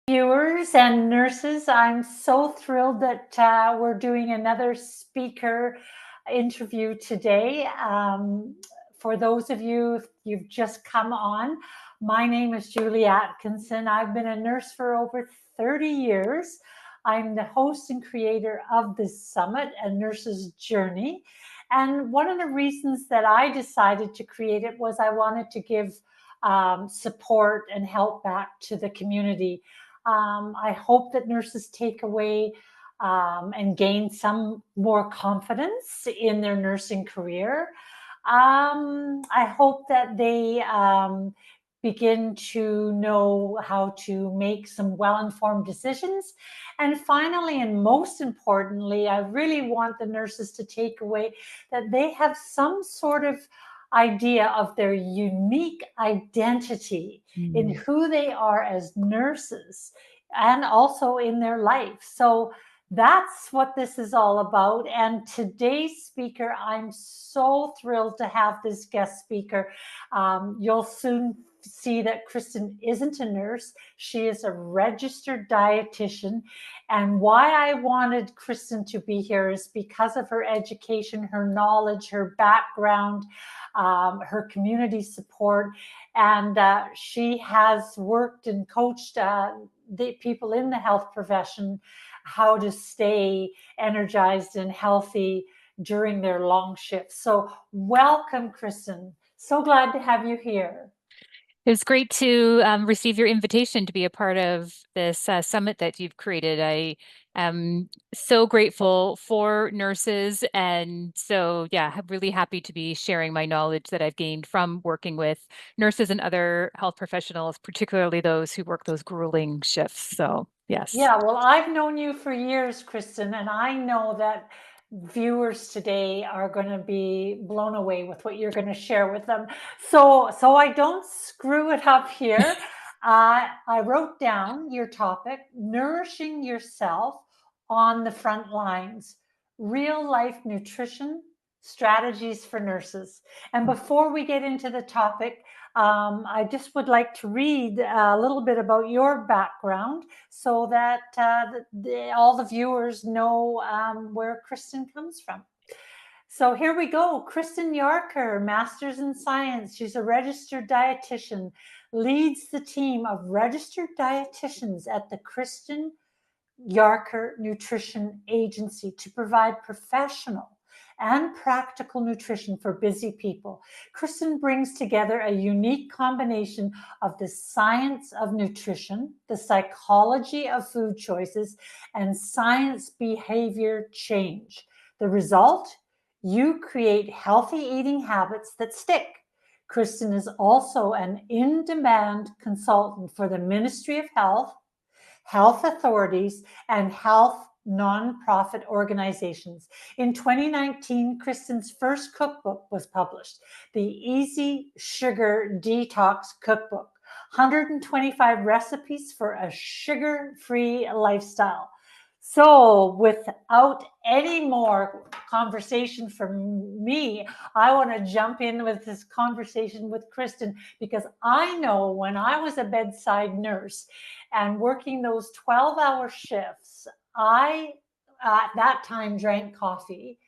Viewers and nurses, I'm so thrilled that we're doing another speaker interview today. For those of you, if you've just come on, my name is Julie Atkinson. I've been a nurse for over 30 years. I'm the host and creator of this summit, A Nurse's Journey. And one of the reasons that I decided to create it was I wanted to give support and help back to the community. I hope that nurses take away and gain some more confidence in their nursing career. I hope that they begin to know how to make some well-informed decisions. And finally, and most importantly, I really want the nurses to take away that they have some sort of idea of their unique identity in who they are as nurses and also in their life. So that's what this is all about. And today's speaker, I'm so thrilled to have this guest speaker. You'll soon see that Kristen isn't a nurse. She is a registered dietitian. And why I wanted Kristen to be here is because of her education, her knowledge, her background, her community support. And she has worked and coached the people in the health profession how to stay energized and healthy during their long shifts. So welcome, Kristen. So glad to have you here. It was great to receive your invitation to be a part of this summit that you've created. I am so grateful for nurses. And so, yeah, really happy to be sharing my knowledge that I've gained from working with nurses and other health professionals, particularly those who work those grueling shifts. So, yes. Yeah, well, I've known you for years, Kristen, and I know that viewers today are going to be blown away with what you're going to share with them. So I don't screw it up here. I wrote down your topic, nourishing yourself on the front lines, real life nutrition strategies for nurses. And before we get into the topic, I just would like to read a little bit about your background so that all the viewers know where Kristen comes from. So here we go. Kristen Yarker, Master's in Science. She's a registered dietitian, leads the team of registered dietitians at the Kristen Yarker Nutrition Agency to provide professional and practical nutrition for busy people. Kristen brings together a unique combination of the science of nutrition, the psychology of food choices, and science behavior change. The result? You create healthy eating habits that stick. Kristen is also an in-demand consultant for the Ministry of Health, health authorities, and health nonprofit organizations. In 2019, Kristen's first cookbook was published, the Easy Sugar Detox Cookbook, 125 recipes for a sugar-free lifestyle. So without any more conversation from me, I want to jump in with this conversation with Kristen, because I know when I was a bedside nurse and working those 12-hour shifts, I at that time drank coffee,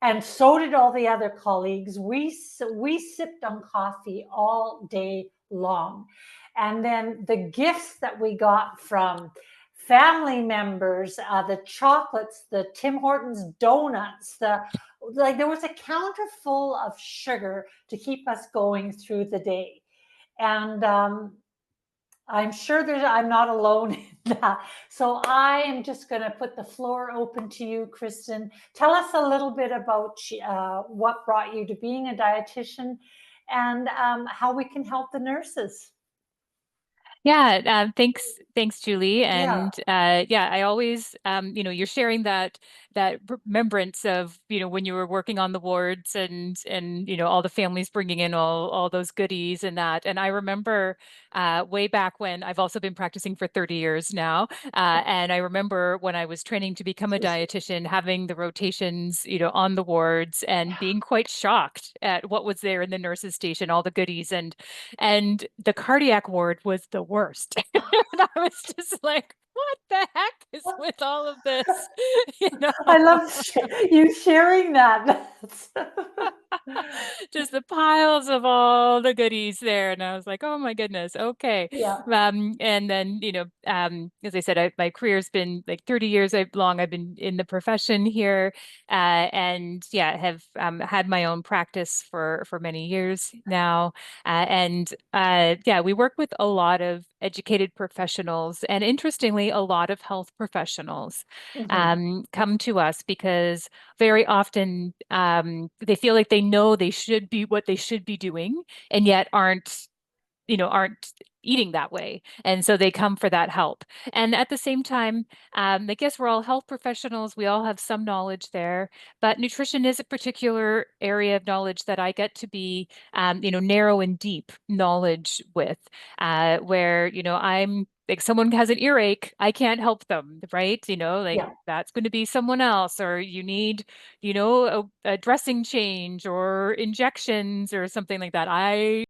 and so did all the other colleagues. We sipped on coffee all day long. And then the gifts that we got from family members, the chocolates, the Tim Hortons donuts, there was a counter full of sugar to keep us going through the day. And I'm sure I'm not alone in that. So I am just going to put the floor open to you, Kristen. Tell us a little bit about what brought you to being a dietitian and how we can help the nurses. Yeah, thanks, Julie. Yeah. And yeah, I always, you're sharing that that remembrance of, when you were working on the wards and all the families bringing in all those goodies and that. And I remember way back when I've also been practicing for 30 years now. And I remember when I was training to become a dietitian, having the rotations, on the wards and being quite shocked at what was there in the nurses station, all the goodies. And the cardiac ward was the worst. And I was just like, what the heck is with all of this? You know, I love you sharing that. just the piles of all the goodies there. And I was like, oh my goodness, okay. Yeah. And then, as I said, my career's been like 30 years long. I've been in the profession here, and yeah, have had my own practice for many years now. Yeah, we work with a lot of educated professionals, and interestingly, a lot of health professionals Mhm. come to us because very often they feel like they know they should be what they should be doing, and yet aren't eating that way. And so they come for that help. And at the same time, I guess we're all health professionals. We all have some knowledge there, but nutrition is a particular area of knowledge that I get to be, narrow and deep knowledge with, where, I'm like someone has an earache, I can't help them, right? Like Yeah. that's going to be someone else, or you need, a dressing change or injections or something like that. I